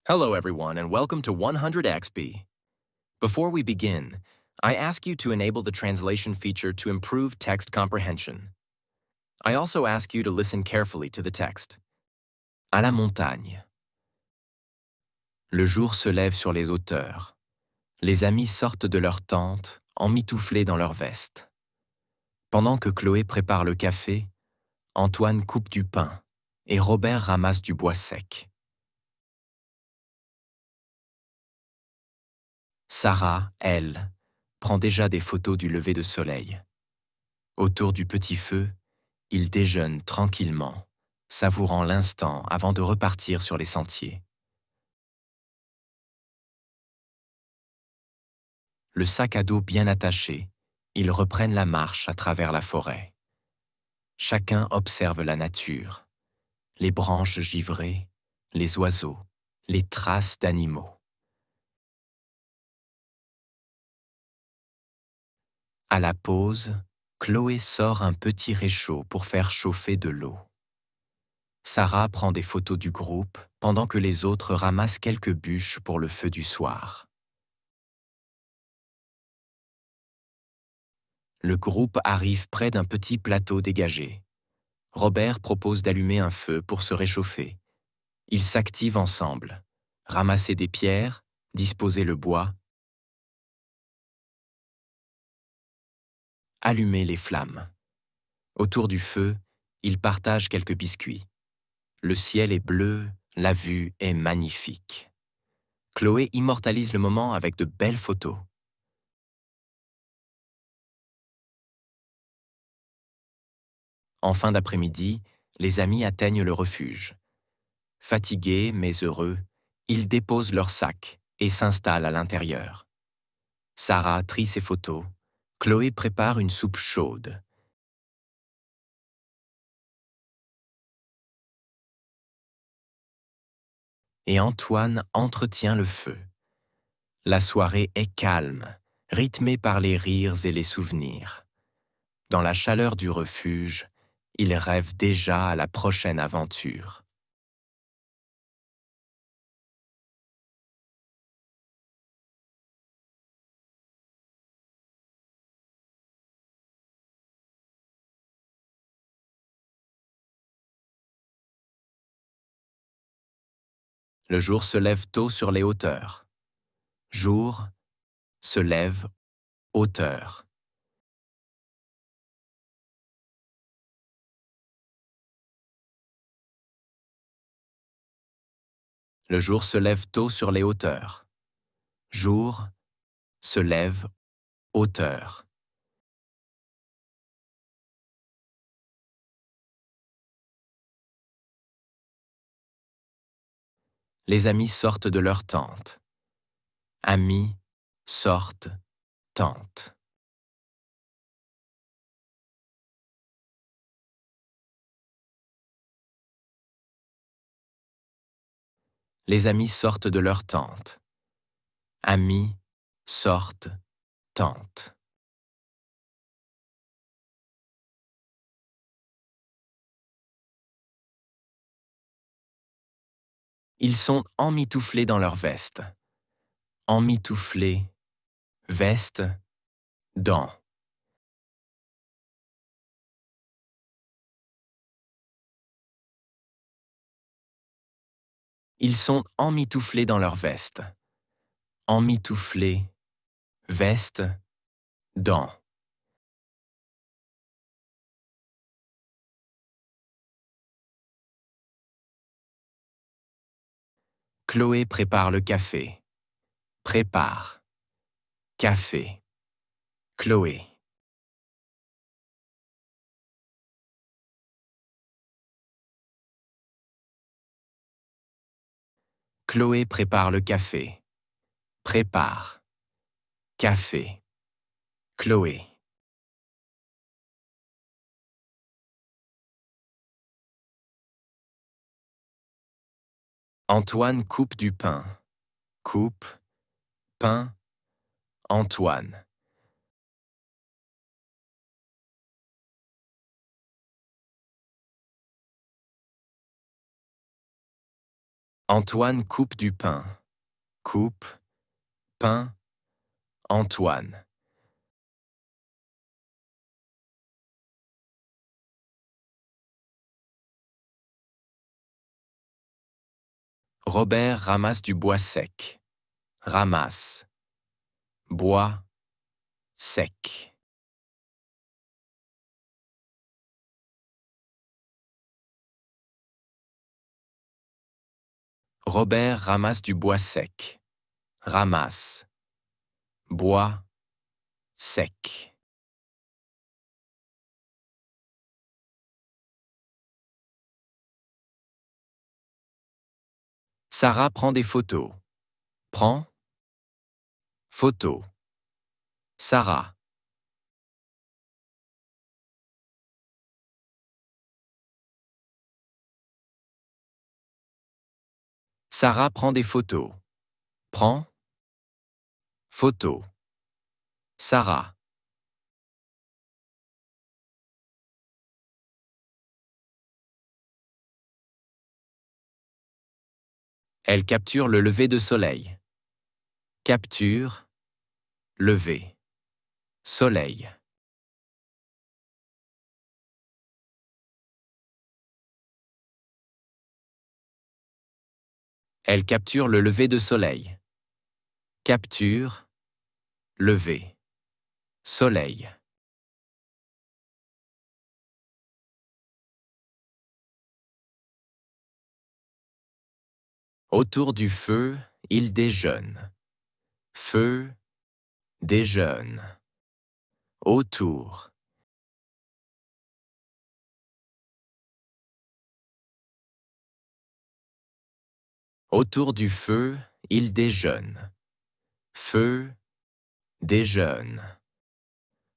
Hello, everyone, and welcome to 100XP. Before we begin, I ask you to enable the translation feature to improve text comprehension. I also ask you to listen carefully to the text. À la montagne. Le jour se lève sur les hauteurs. Les amis sortent de leur tente, emmitouflés dans leurs vestes. Pendant que Chloé prépare le café, Antoine coupe du pain et Robert ramasse du bois sec. Sarah, elle, prend déjà des photos du lever de soleil. Autour du petit feu, ils déjeunent tranquillement, savourant l'instant avant de repartir sur les sentiers. Le sac à dos bien attaché, ils reprennent la marche à travers la forêt. Chacun observe la nature, les branches givrées, les oiseaux, les traces d'animaux. À la pause, Chloé sort un petit réchaud pour faire chauffer de l'eau. Sarah prend des photos du groupe pendant que les autres ramassent quelques bûches pour le feu du soir. Le groupe arrive près d'un petit plateau dégagé. Robert propose d'allumer un feu pour se réchauffer. Ils s'activent ensemble. Ramasser des pierres, disposer le bois, allumer les flammes. Autour du feu, ils partagent quelques biscuits. Le ciel est bleu, la vue est magnifique. Chloé immortalise le moment avec de belles photos. En fin d'après-midi, les amis atteignent le refuge. Fatigués mais heureux, ils déposent leurs sacs et s'installent à l'intérieur. Sarah trie ses photos. Chloé prépare une soupe chaude. Et Antoine entretient le feu. La soirée est calme, rythmée par les rires et les souvenirs. Dans la chaleur du refuge, ils rêvent déjà à la prochaine aventure. Le jour se lève tôt sur les hauteurs. Jour se lève hauteur. Le jour se lève tôt sur les hauteurs. Jour se lève hauteur. Les amis sortent de leur tente. Amis sortent tente. Les amis sortent de leur tente. Amis sortent tente. Ils sont emmitouflés dans leur veste. Emmitouflés, veste, dents. Ils sont emmitouflés dans leur veste. Emmitouflés, veste, dents. Chloé prépare le café. Prépare. Café. Chloé. Chloé prépare le café. Prépare. Café. Chloé. Antoine coupe du pain. Coupe. Pain. Antoine. Antoine coupe du pain. Coupe, pain, Antoine. Robert ramasse du bois sec. Ramasse. Bois, sec. Robert ramasse du bois sec. Ramasse. Bois, sec. Sarah prend des photos. Prend. Photo. Sarah. Sarah prend des photos. Prend. Photo. Sarah. Elle capture le lever de soleil. Capture. Lever. Soleil. Elle capture le lever de soleil. Capture. Lever. Soleil. Autour du feu, il déjeune. Feu, déjeune. Autour. Autour du feu, il déjeune. Feu, déjeune.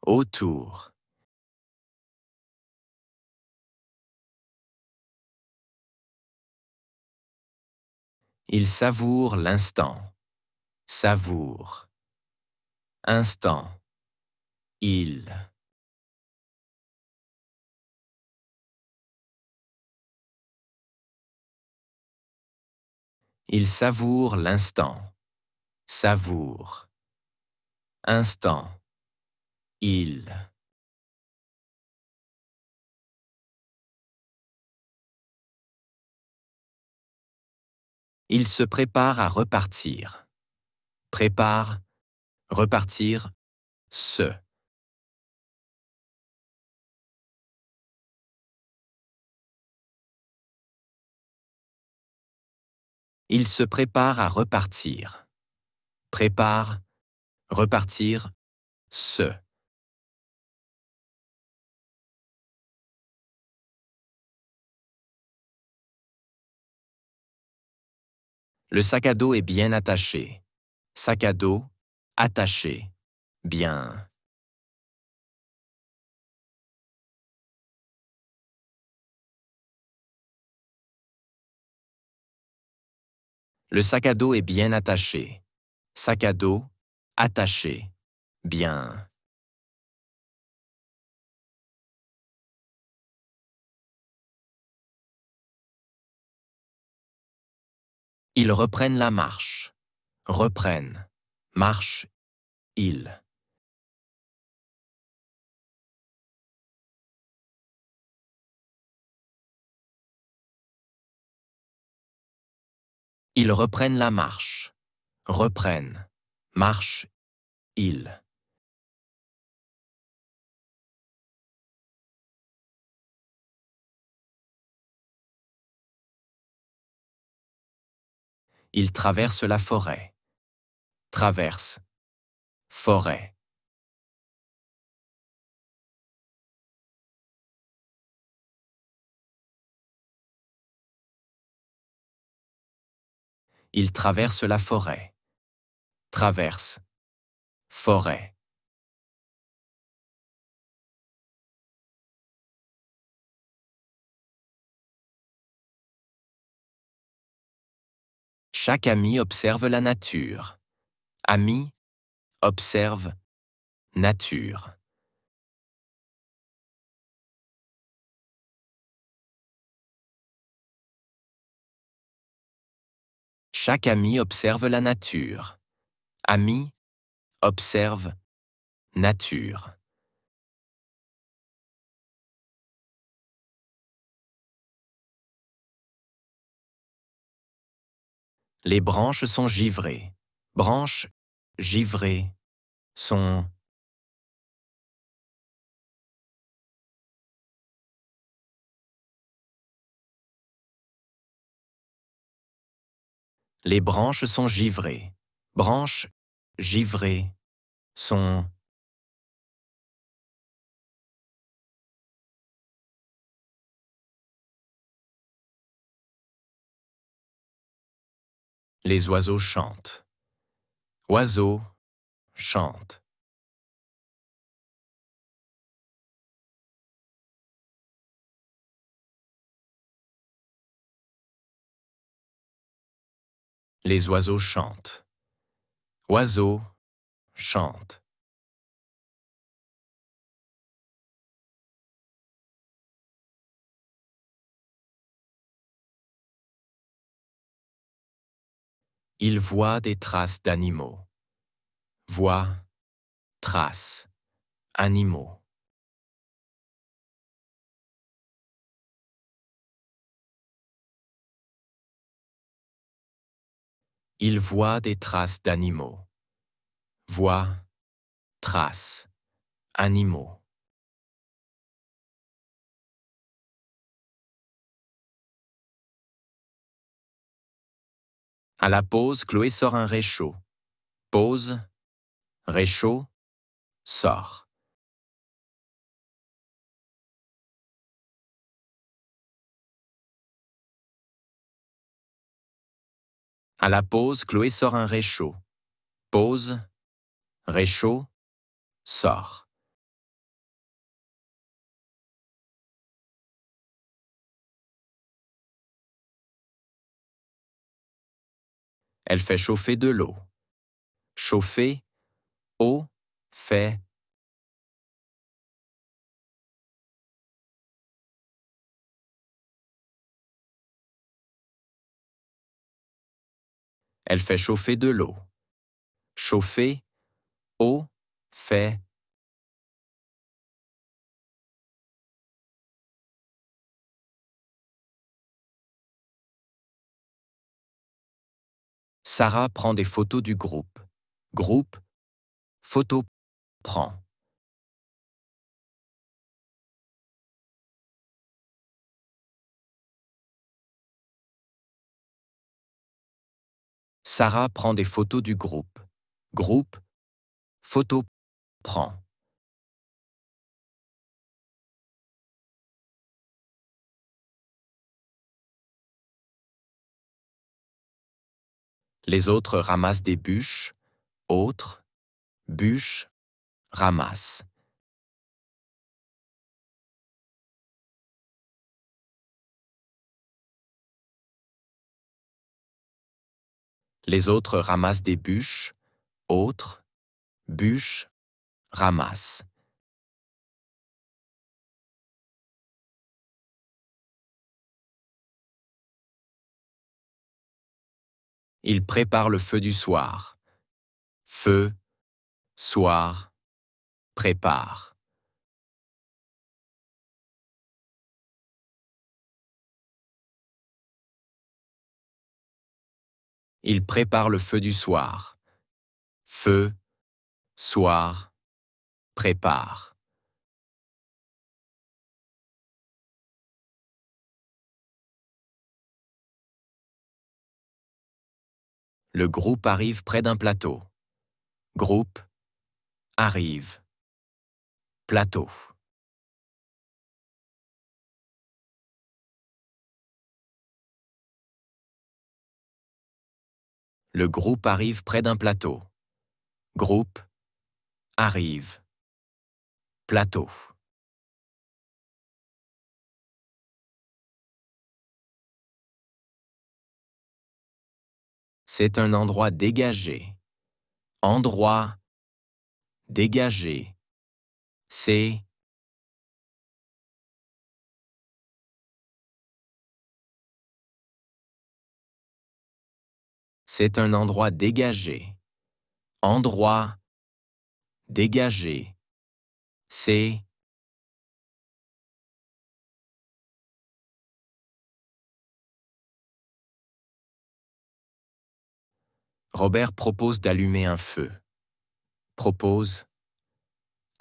Autour. Il savoure l'instant. Savoure. Instant. Il. Il savoure l'instant. Savoure. Instant. Il. Il se prépare à repartir. Prépare. Repartir. Se. Il se prépare à repartir. Prépare. Repartir. Se. Le sac à dos est bien attaché. Sac à dos. Attaché. Bien. Le sac à dos est bien attaché. Sac à dos. Attaché. Bien. Ils reprennent la marche. Reprennent. Marche. Ils. Ils reprennent la marche. Reprennent. Marche. Ils. Ils traversent la forêt. Traverse. Forêt. Ils traversent la forêt. Traverse. Forêt. Chaque ami observe la nature. Ami. Observe. Nature. Chaque ami observe la nature. Ami observe nature. Les branches sont givrées. Branches givrées sont. Les branches sont givrées. Branches givrées sont. Les oiseaux chantent. Oiseaux chantent. Les oiseaux chantent. Oiseaux chantent. Ils voient des traces d'animaux. Voient, traces, animaux. Ils voient des traces d'animaux. Voient, traces, animaux. À la pause, Chloé sort un réchaud. Pause, réchaud, sort. À la pause, Chloé sort un réchaud. Pause, réchaud, sort. Elle fait chauffer de l'eau. Chauffer, eau, fait. Elle fait chauffer de l'eau. Chauffer, eau, fait. Sarah prend des photos du groupe. Groupe, photo, prend. Sarah prend des photos du groupe. Groupe, photo, prend. Les autres ramassent des bûches. Autres, bûches, ramassent. Les autres ramassent des bûches. Autres, bûches, ramassent. Ils préparent le feu du soir. Feu, soir, prépare. Ils préparent le feu du soir. Feu, soir, prépare. Le groupe arrive près d'un plateau. Groupe, arrive. Plateau. Le groupe arrive près d'un plateau. Groupe, arrive. Plateau. C'est un endroit dégagé. Endroit, dégagé. C'est. C'est un endroit dégagé. Endroit dégagé. C'est Robert propose d'allumer un feu. Propose.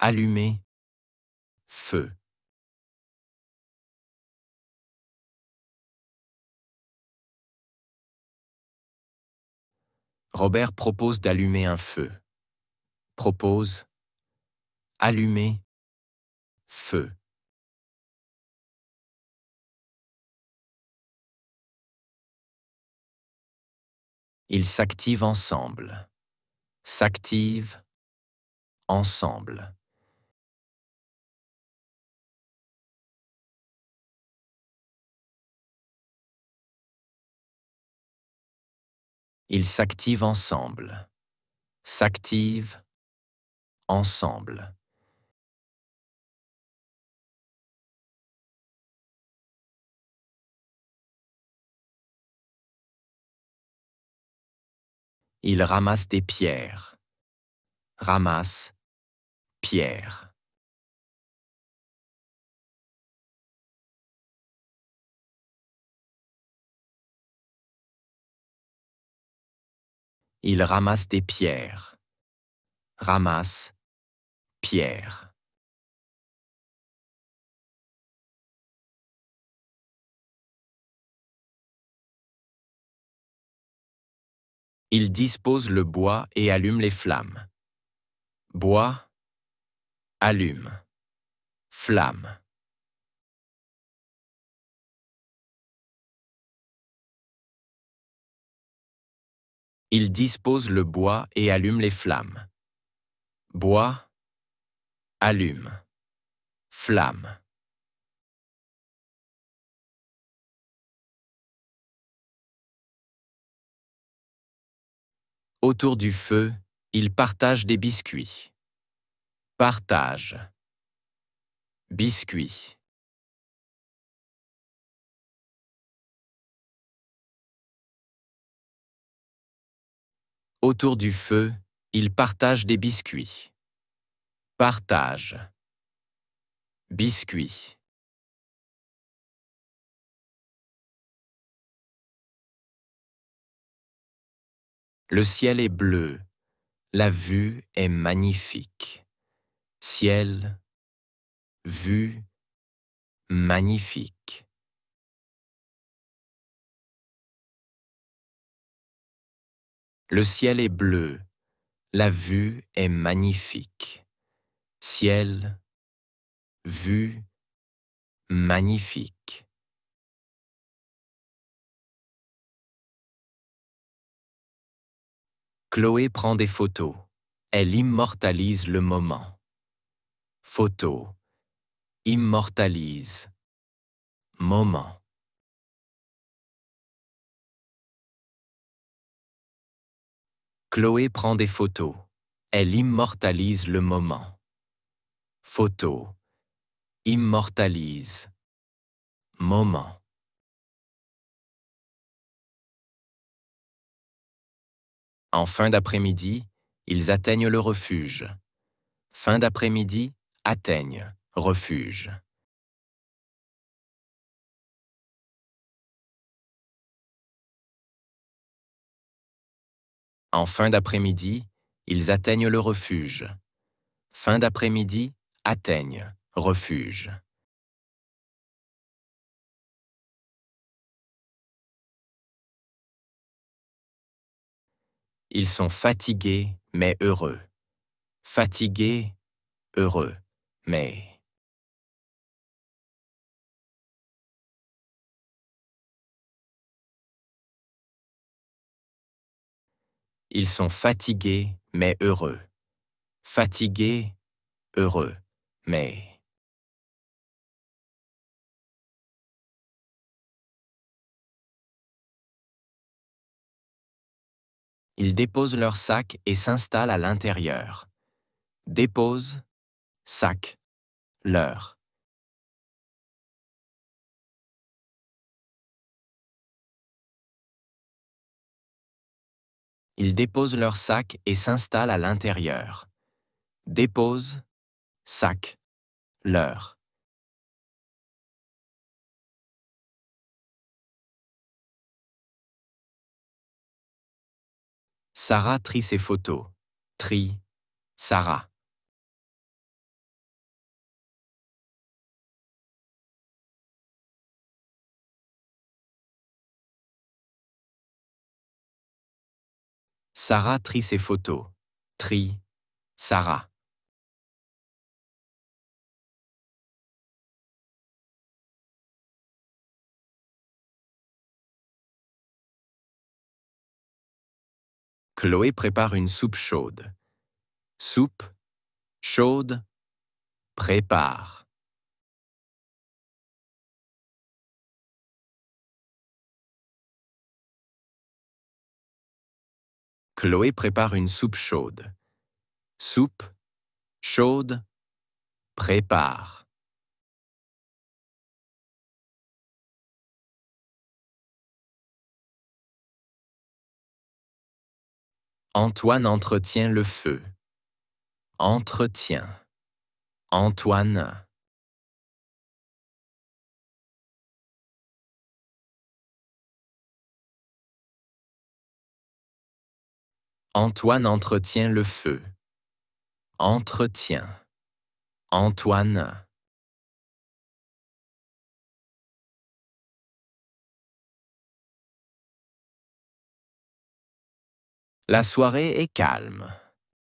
Allumer. Feu. Robert propose d'allumer un feu. Propose. Allumer. Feu. Ils s'activent ensemble. S'activent ensemble. Ils s'activent ensemble. S'activent ensemble. Ils ramassent des pierres. Ramasse. Pierre. Ils ramassent des pierres. Ramasse. Pierre. Ils disposent le bois et allument les flammes. Bois. Allume. Flamme. Ils disposent le bois et allument les flammes. Bois. Allume. Flamme. Autour du feu, ils partagent des biscuits. Partage. Biscuits. Autour du feu, ils partagent des biscuits. Partage. Biscuits. Le ciel est bleu. La vue est magnifique. Ciel. Vue. Magnifique. Le ciel est bleu. La vue est magnifique. Ciel. Vue. Magnifique. Chloé prend des photos. Elle immortalise le moment. Photo. Immortalise. Moment. Chloé prend des photos. Elle immortalise le moment. Photo. Immortalise. Moment. En fin d'après-midi, ils atteignent le refuge. Fin d'après-midi, atteignent, refuge. En fin d'après-midi, ils atteignent le refuge. Fin d'après-midi, atteignent, refuge. Ils sont fatigués, mais heureux. Fatigués, heureux, mais... Ils sont fatigués, mais heureux. Fatigués, heureux, mais... Ils déposent leur sac et s'installent à l'intérieur. Dépose, sac, leur. Ils déposent leur sac et s'installent à l'intérieur. Dépose, sac, leur. Sarah trie ses photos. Trie, Sarah. Sarah trie ses photos. Trie, Sarah. Chloé prépare une soupe chaude. Soupe, chaude, prépare. Chloé prépare une soupe chaude. Soupe, chaude, prépare. Antoine entretient le feu. Entretient. Antoine. Antoine entretient le feu. Entretient. Antoine. La soirée est calme.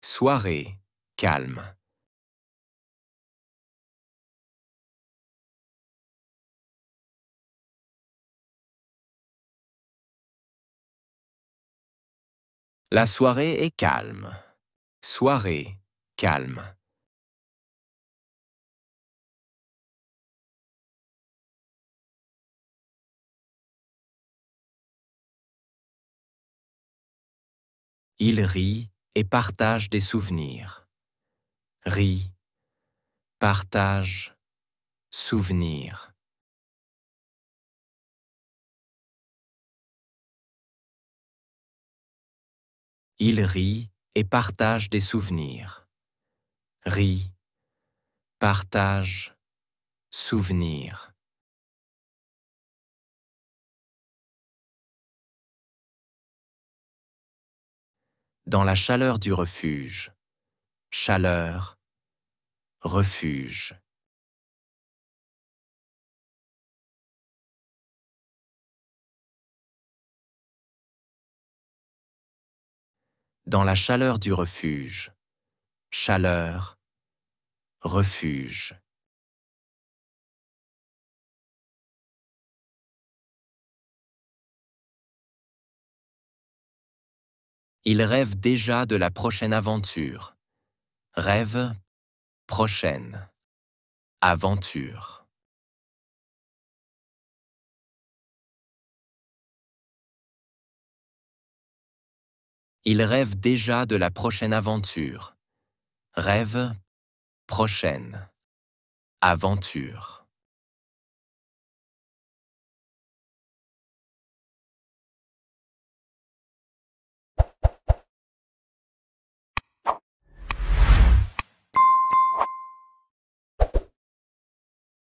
Soirée, calme. La soirée est calme. Soirée, calme. Il rit et partage des souvenirs. Rit, partage, souvenir. Il rit et partage des souvenirs. Rit, partage, souvenir. Dans la chaleur du refuge. Chaleur, refuge. Dans la chaleur du refuge. Chaleur, refuge. Il rêve déjà de la prochaine aventure. Rêve, prochaine. Aventure. Il rêve déjà de la prochaine aventure. Rêve, prochaine. Aventure.